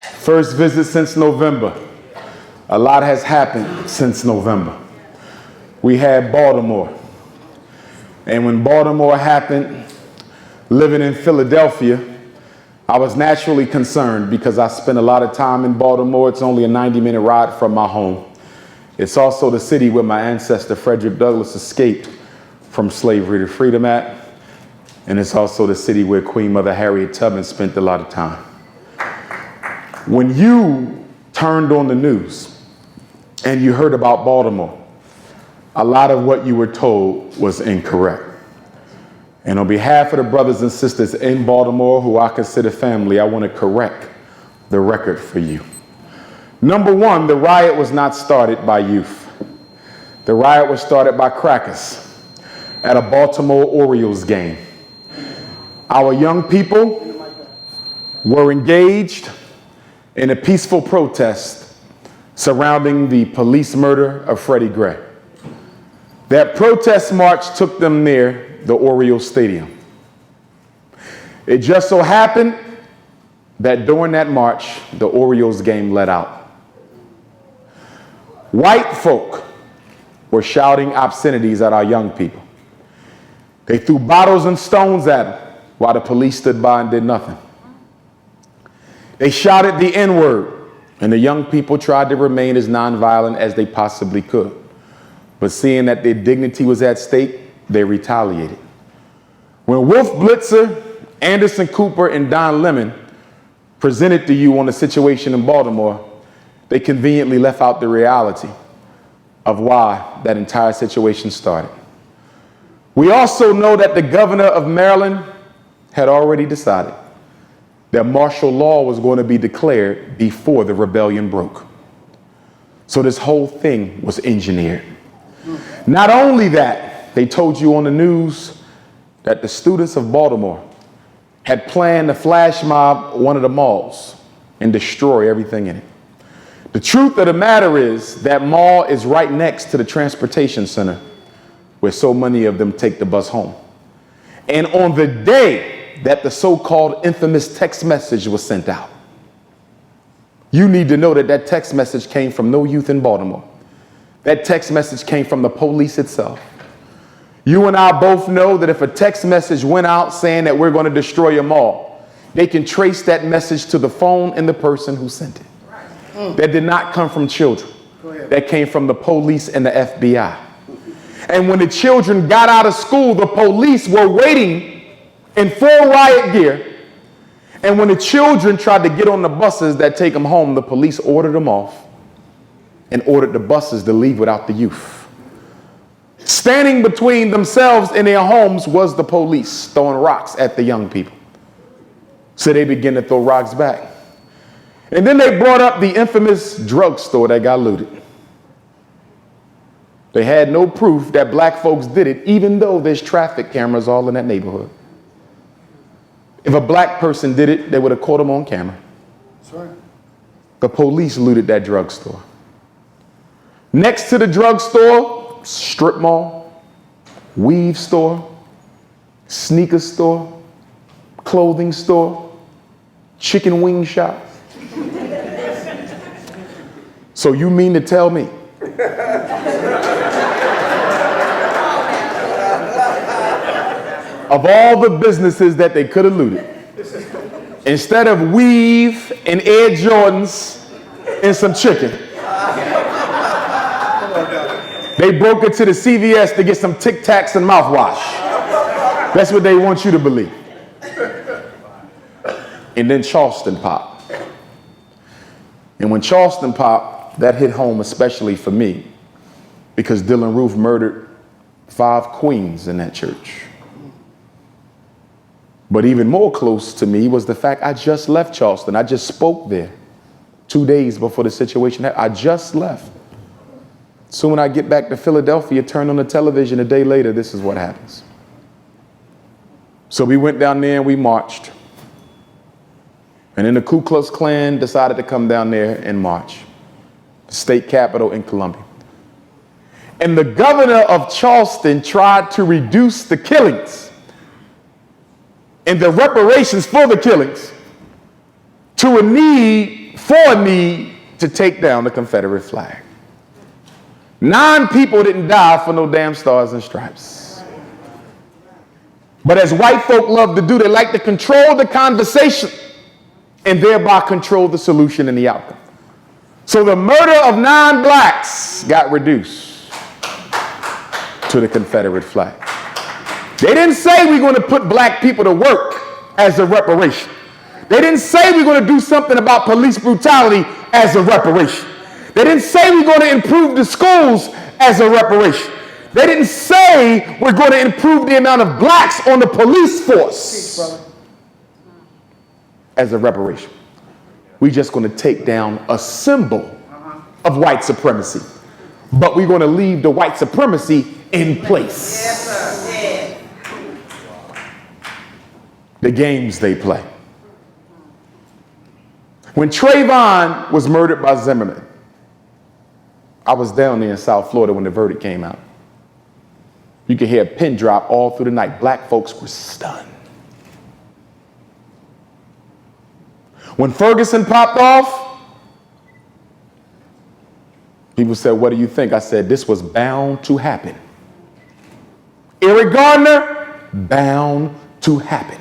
First visit since November. A lot has happened since November. We had Baltimore. And when Baltimore happened, living in Philadelphia, I was naturally concerned because I spent a lot of time in Baltimore. It's only a 90-minute ride from my home. It's also the city where my ancestor Frederick Douglass escaped from slavery to freedom at. And it's also the city where Queen Mother Harriet Tubman spent a lot of time. When you turned on the news and you heard about Baltimore, a lot of what you were told was incorrect. And on behalf of the brothers and sisters in Baltimore, who I consider family, I want to correct the record for you. Number one, the riot was not started by youth. The riot was started by crackers at a Baltimore Orioles game. Our young people were engaged in a peaceful protest surrounding the police murder of Freddie Gray. That protest march took them near the Orioles Stadium. It just so happened that during that march, the Orioles game let out. White folk were shouting obscenities at our young people. They threw bottles and stones at them while the police stood by and did nothing. They shouted the N-word, and the young people tried to remain as nonviolent as they possibly could. But seeing that their dignity was at stake, they retaliated. When Wolf Blitzer, Anderson Cooper, and Don Lemon presented to you on the situation in Baltimore, they conveniently left out the reality of why that entire situation started. We also know that the governor of Maryland had already decided that martial law was going to be declared before the rebellion broke. So this whole thing was engineered. Not only that, they told you on the news that the students of Baltimore had planned to flash mob one of the malls and destroy everything in it. The truth of the matter is that mall is right next to the transportation center where so many of them take the bus home. And on the day that the so-called infamous text message was sent out, you need to know that that text message came from no youth in Baltimore. That text message came from the police itself. You and I both know that if a text message went out saying that we're going to destroy your mall, they can trace that message to the phone and the person who sent it. That did not come from children. That came from the police and the FBI. And when the children got out of school, the police were waiting in full riot gear. And when the children tried to get on the buses that take them home, the police ordered them off and ordered the buses to leave without the youth. Standing between themselves and their homes was the police throwing rocks at the young people. So they began to throw rocks back. And then they brought up the infamous drugstore that got looted. They had no proof that black folks did it, even though there's traffic cameras all in that neighborhood. If a black person did it, they would have caught them on camera. That's right. The police looted that drugstore. Next to the drugstore, strip mall, weave store, sneaker store, clothing store, chicken wing shop. So you mean to tell me of all the businesses that they could have looted, instead of weave and Air Jordans and some chicken, they broke it to the CVS to get some Tic Tacs and mouthwash? That's what they want you to believe. And then Charleston popped. And when Charleston popped, that hit home especially for me because Dylann Roof murdered 5 queens in that church. But even more close to me was the fact I just left Charleston. I just spoke there 2 days before the situation happened. I just left. So when I get back to Philadelphia, turn on the television a day later, this is what happens. So we went down there and we marched. And then the Ku Klux Klan decided to come down there and march. The state capitol in Columbia. And the governor of Charleston tried to reduce the killings and the reparations for the killings to a need to take down the Confederate flag. 9 people didn't die for no damn stars and stripes. But as white folk love to do, they like to control the conversation and thereby control the solution and the outcome. So the murder of 9 blacks got reduced to the Confederate flag. They didn't say we're going to put black people to work as a reparation. They didn't say we're going to do something about police brutality as a reparation. They didn't say we're going to improve the schools as a reparation. They didn't say we're going to improve the amount of blacks on the police force as a reparation. We're just going to take down a symbol of white supremacy. But we're going to leave the white supremacy in place. Yes, sir. Yeah. The games they play. When Trayvon was murdered by Zimmerman, I was down there in South Florida when the verdict came out. You could hear a pin drop all through the night. Black folks were stunned. When Ferguson popped off, people said, what do you think? I said, this was bound to happen. Eric Gardner, bound to happen.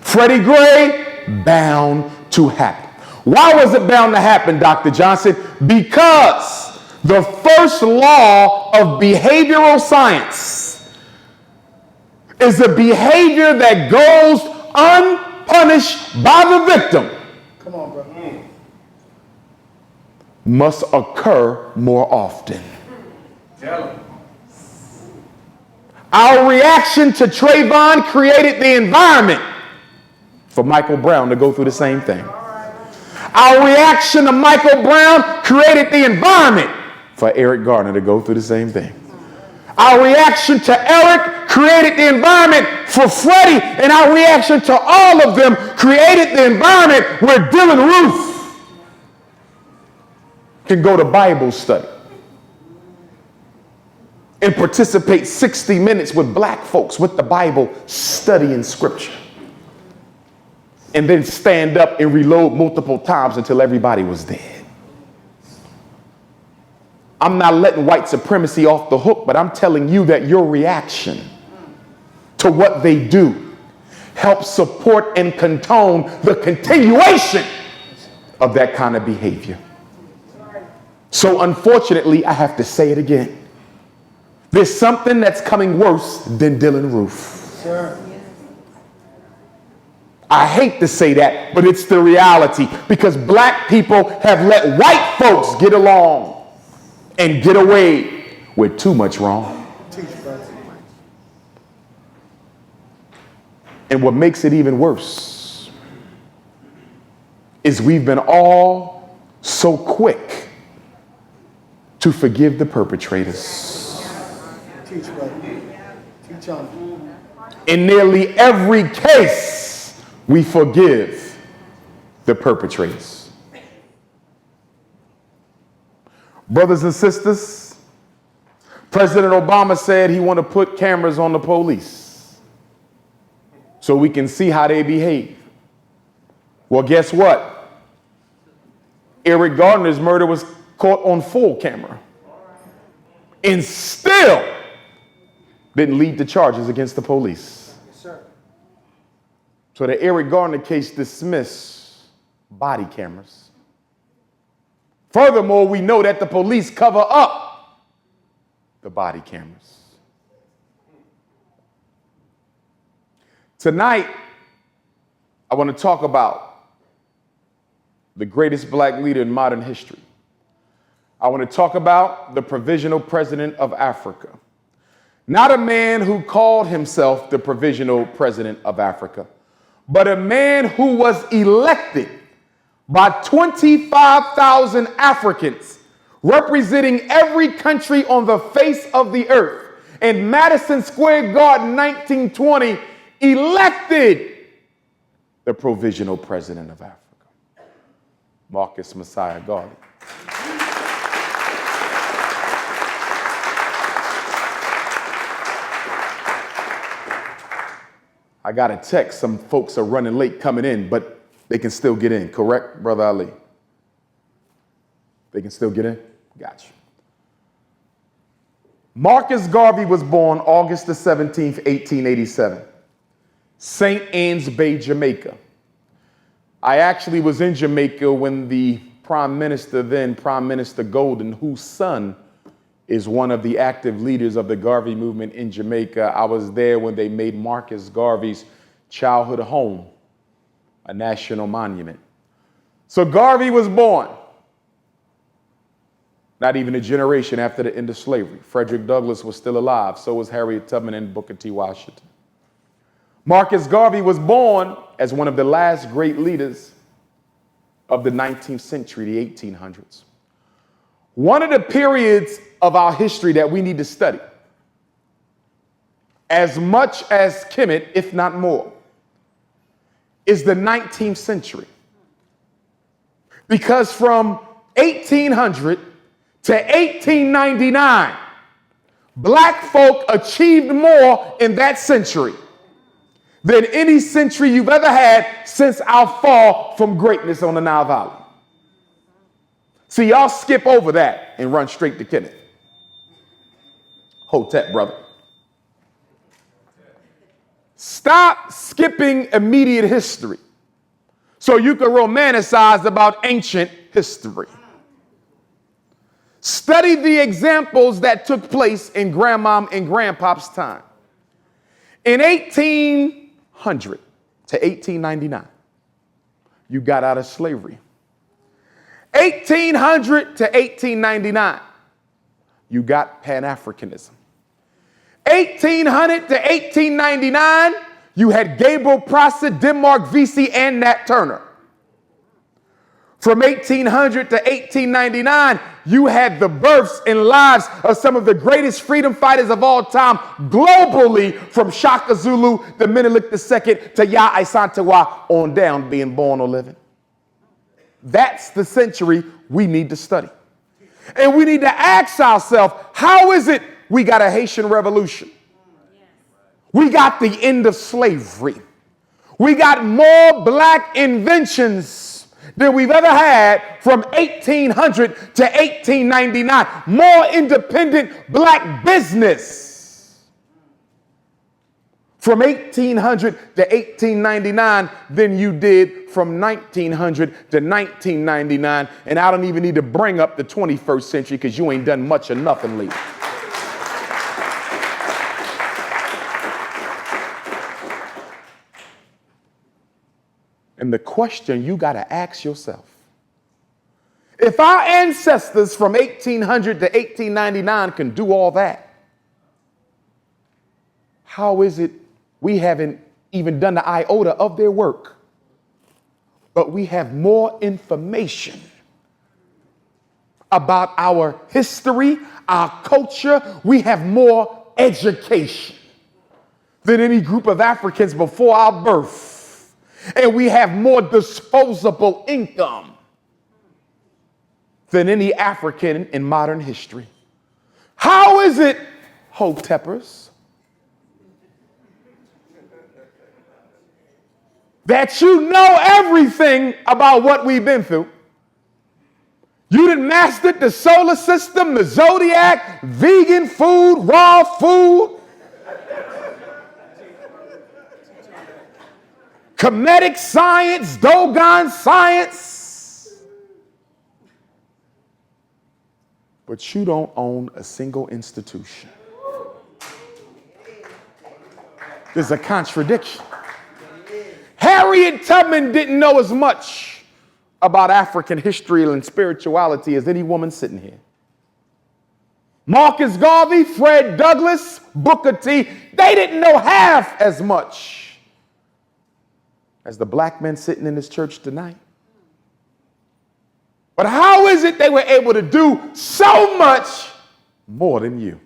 Freddie Gray, bound to happen. Why was it bound to happen, Dr. Johnson? Because the first law of behavioral science is a behavior that goes unpunished by the victim. Come on, bro. Must occur more often. Tell him. Our reaction to Trayvon created the environment for Michael Brown to go through the same thing. Our reaction to Michael Brown created the environment for Eric Garner to go through the same thing. Our reaction to Eric created the environment for Freddie, and our reaction to all of them created the environment where Dylan Roof can go to Bible study and participate 60 minutes with black folks with the Bible, studying scripture, and then stand up and reload multiple times until everybody was dead. I'm not letting white supremacy off the hook, but I'm telling you that your reaction to what they do helps support and condone the continuation of that kind of behavior. So unfortunately, I have to say it again. There's something that's coming worse than Dylan Roof. Sure. I hate to say that, but it's the reality, because black people have let white folks get along and get away with too much wrong. Teach, brother. And what makes it even worse is we've been all so quick to forgive the perpetrators. Teach, brother. Teach on. In nearly every case, we forgive the perpetrators. Brothers and sisters, President Obama said he want to put cameras on the police so we can see how they behave. Well, guess what? Eric Gardner's murder was caught on full camera and still didn't lead to charges against the police. Yes, sir. So the Eric Gardner case dismissed body cameras. Furthermore, we know that the police cover up the body cameras. Tonight, I want to talk about the greatest black leader in modern history. I want to talk about the provisional president of Africa. Not a man who called himself the provisional president of Africa, but a man who was elected by 25,000 Africans, representing every country on the face of the earth. In Madison Square Garden, 1920, elected the provisional president of Africa, Marcus Messiah Garvey. I got a text. Some folks are running late coming in, but they can still get in. Correct, Brother Ali? They can still get in? Gotcha. Marcus Garvey was born August the 17th, 1887. St. Anne's Bay, Jamaica. I actually was in Jamaica when the Prime Minister, then Prime Minister Golden, whose son is one of the active leaders of the Garvey movement in Jamaica. I was there when they made Marcus Garvey's childhood home a national monument. So Garvey was born not even a generation after the end of slavery. Frederick Douglass was still alive. So was Harriet Tubman and Booker T. Washington. Marcus Garvey was born as one of the last great leaders of the 19th century, the 1800s. One of the periods of our history that we need to study as much as Kemet, if not more, is the 19th century. Because from 1800 to 1899, black folk achieved more in that century than any century you've ever had since our fall from greatness on the Nile Valley. See, y'all skip over that and run straight to Kenneth. Hotep, brother. Stop skipping immediate history so you can romanticize about ancient history. Study the examples that took place in Grandmom and Grandpop's time. In 1800 to 1899, you got out of slavery. 1800 to 1899, you got Pan-Africanism. 1800 to 1899, you had Gabriel Prosser, Denmark Vesey, and Nat Turner. From 1800 to 1899, you had the births and lives of some of the greatest freedom fighters of all time globally, from Shaka Zulu, the Menelik II, to Ya Isantewa on down, being born or living. That's the century we need to study. And we need to ask ourselves, how is it we got a Haitian Revolution? We got the end of slavery. We got more black inventions than we've ever had from 1800 to 1899. More independent black business from 1800 to 1899 than you did from 1900 to 1999. And I don't even need to bring up the 21st century because you ain't done much of nothing lately. And the question you got to ask yourself, if our ancestors from 1800 to 1899 can do all that, how is it we haven't even done the iota of their work, but we have more information about our history, our culture, we have more education than any group of Africans before our birth. And we have more disposable income than any African in modern history. How is it, Hoteppers, that you know everything about what we've been through? You done mastered the solar system, the zodiac, vegan food, raw food, Kemetic science, Dogon science. But you don't own a single institution. There's a contradiction. Harriet Tubman didn't know as much about African history and spirituality as any woman sitting here. Marcus Garvey, Fred Douglass, Booker T, they didn't know half as much as the black men sitting in this church tonight. But how is it they were able to do so much more than you?